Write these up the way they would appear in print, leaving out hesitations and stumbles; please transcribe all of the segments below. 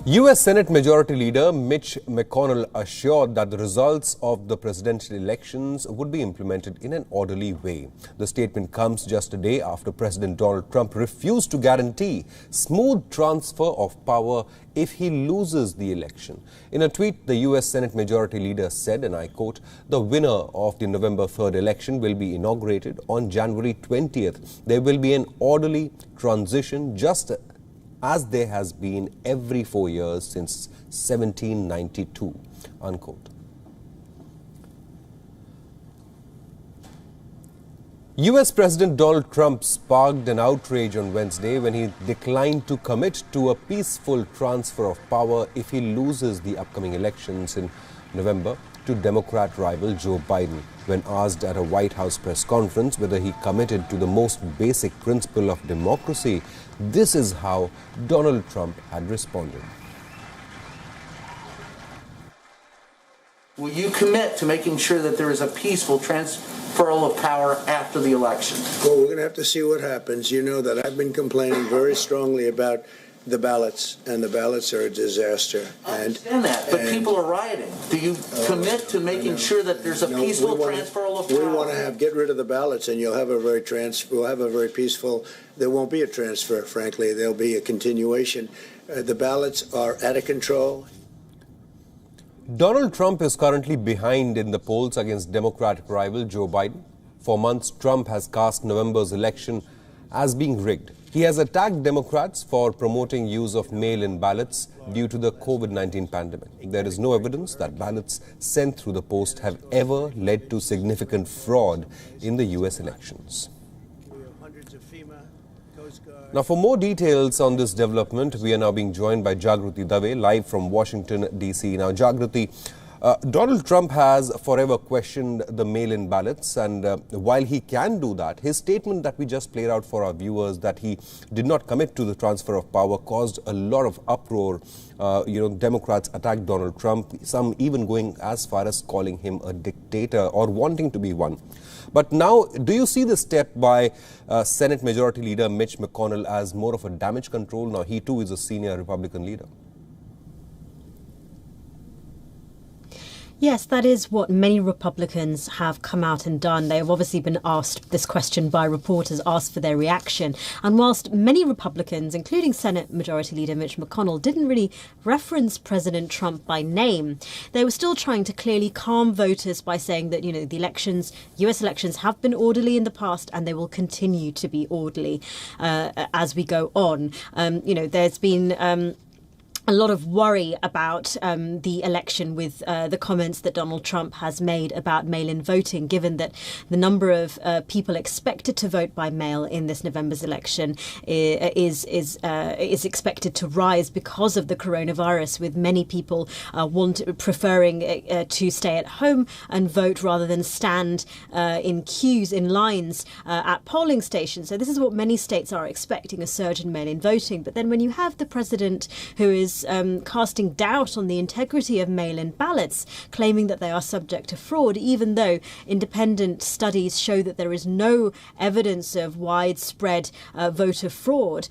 U.S. Senate Majority Leader Mitch McConnell assured that the results of the presidential elections would be implemented in an orderly way. The statement comes just a day after President Donald Trump refused to guarantee smooth transfer of power if he loses the election. In a tweet, the U.S. Senate Majority Leader said, and I quote, "The winner of the November 3rd election will be inaugurated on January 20th. There will be an orderly transition just as there has been every 4 years since 1792, unquote. US President Donald Trump sparked an outrage on Wednesday when he declined to commit to a peaceful transfer of power if he loses the upcoming elections in November to Democrat rival Joe Biden. When asked at a White House press conference whether he committed to the most basic principle of democracy, this is how Donald Trump had responded. Will you commit to making sure that there is a peaceful transferal of power after the election? Well, we're going to have to see what happens. You know that I've been complaining very strongly about the ballots, and the ballots are a disaster. I understand that, but people are rioting. Do you commit to making sure that there's a peaceful transferal of power? We want to get rid of the ballots, and we'll have a very peaceful. There won't be a transfer, frankly. There'll be a continuation. The ballots are out of control. Donald Trump is currently behind in the polls against Democratic rival Joe Biden. For months, Trump has cast November's election as being rigged. He has attacked Democrats for promoting use of mail-in ballots due to the COVID-19 pandemic. There is no evidence that ballots sent through the post have ever led to significant fraud in the U.S. elections. Now, for more details on this development, we are now being joined by Jagruti Dave, live from Washington, D.C. Now, Jagruti, Donald Trump has forever questioned the mail-in ballots, and while he can do that, his statement that we just played out for our viewers that he did not commit to the transfer of power caused a lot of uproar. Democrats attacked Donald Trump, some even going as far as calling him a dictator or wanting to be one. But now, do you see the step by Senate Majority Leader Mitch McConnell as more of a damage control? Now, he too is a senior Republican leader. Yes, that is what many Republicans have come out and done. They have obviously been asked this question by reporters, asked for their reaction. And whilst many Republicans, including Senate Majority Leader Mitch McConnell, didn't really reference President Trump by name, they were still trying to clearly calm voters by saying that, the US elections have been orderly in the past and they will continue to be orderly as we go on. There's been a lot of worry about the election with the comments that Donald Trump has made about mail-in voting, given that the number of people expected to vote by mail in this November's election is expected to rise because of the coronavirus, with many people preferring to stay at home and vote rather than stand in queues, in lines at polling stations. So this is what many states are expecting, a surge in mail-in voting. But then when you have the president who is casting doubt on the integrity of mail-in ballots, claiming that they are subject to fraud, even though independent studies show that there is no evidence of widespread voter fraud,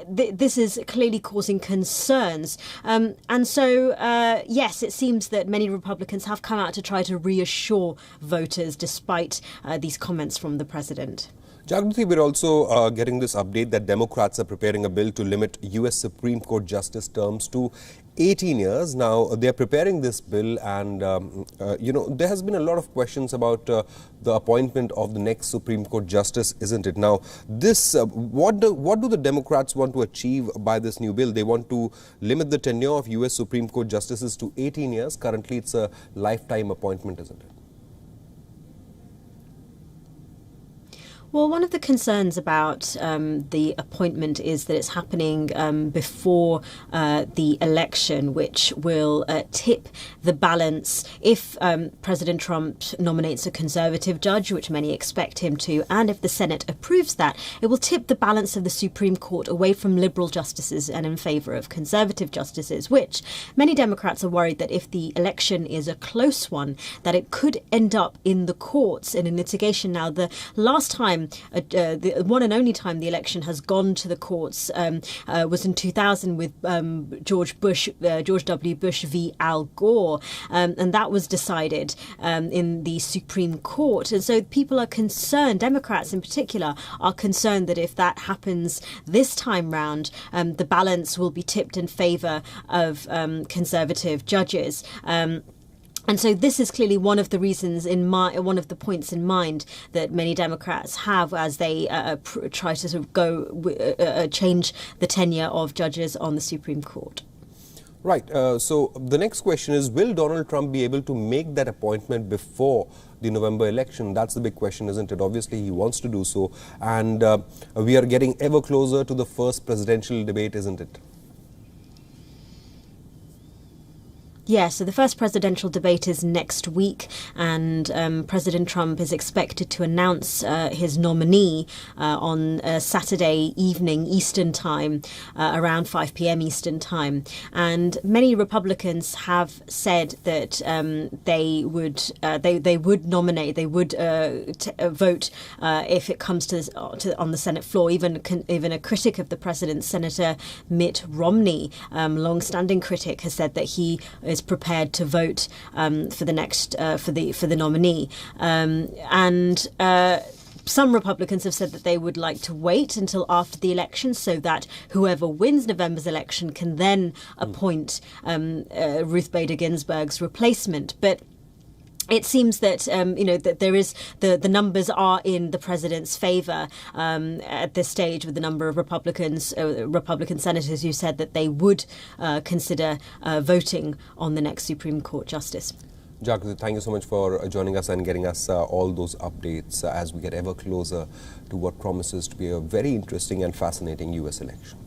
this is clearly causing concerns. Yes, it seems that many Republicans have come out to try to reassure voters despite these comments from the president. Jagruti, we're also getting this update that Democrats are preparing a bill to limit U.S. Supreme Court justice terms to 18 years. Now, they're preparing this bill and, there has been a lot of questions about the appointment of the next Supreme Court justice, isn't it? Now, this what do the Democrats want to achieve by this new bill? They want to limit the tenure of U.S. Supreme Court justices to 18 years. Currently, it's a lifetime appointment, isn't it? Well, one of the concerns about the appointment is that it's happening before the election, which will tip the balance if President Trump nominates a conservative judge, which many expect him to, and if the Senate approves that, it will tip the balance of the Supreme Court away from liberal justices and in favour of conservative justices, which many Democrats are worried that if the election is a close one, that it could end up in the courts in a litigation. Now, the last time time, the one and only time the election has gone to the courts was in 2000 with George W. Bush v. Al Gore, and that was decided in the Supreme Court. And so people are concerned, Democrats in particular, are concerned that if that happens this time round, the balance will be tipped in favour of conservative judges. And so this is clearly one of the reasons one of the points in mind that many Democrats have as they try to sort of change the tenure of judges on the Supreme Court. Right. So the next question is, will Donald Trump be able to make that appointment before the November election? That's the big question, isn't it? Obviously, he wants to do so. And we are getting ever closer to the first presidential debate, isn't it? Yeah, so the first presidential debate is next week, and President Trump is expected to announce his nominee on Saturday evening Eastern Time, around 5 p.m. Eastern Time. And many Republicans have said that they would nominate, they would vote if it comes to on the Senate floor. Even a critic of the president, Senator Mitt Romney, long-standing critic, has said that he is prepared to vote for the next for the nominee, and some Republicans have said that they would like to wait until after the election so that whoever wins November's election can then appoint Ruth Bader Ginsburg's replacement. But it seems that that there is the numbers are in the president's favour at this stage, with the number of Republican senators who said that they would consider voting on the next Supreme Court justice. Jagrathi, thank you so much for joining us and getting us all those updates as we get ever closer to what promises to be a very interesting and fascinating US election.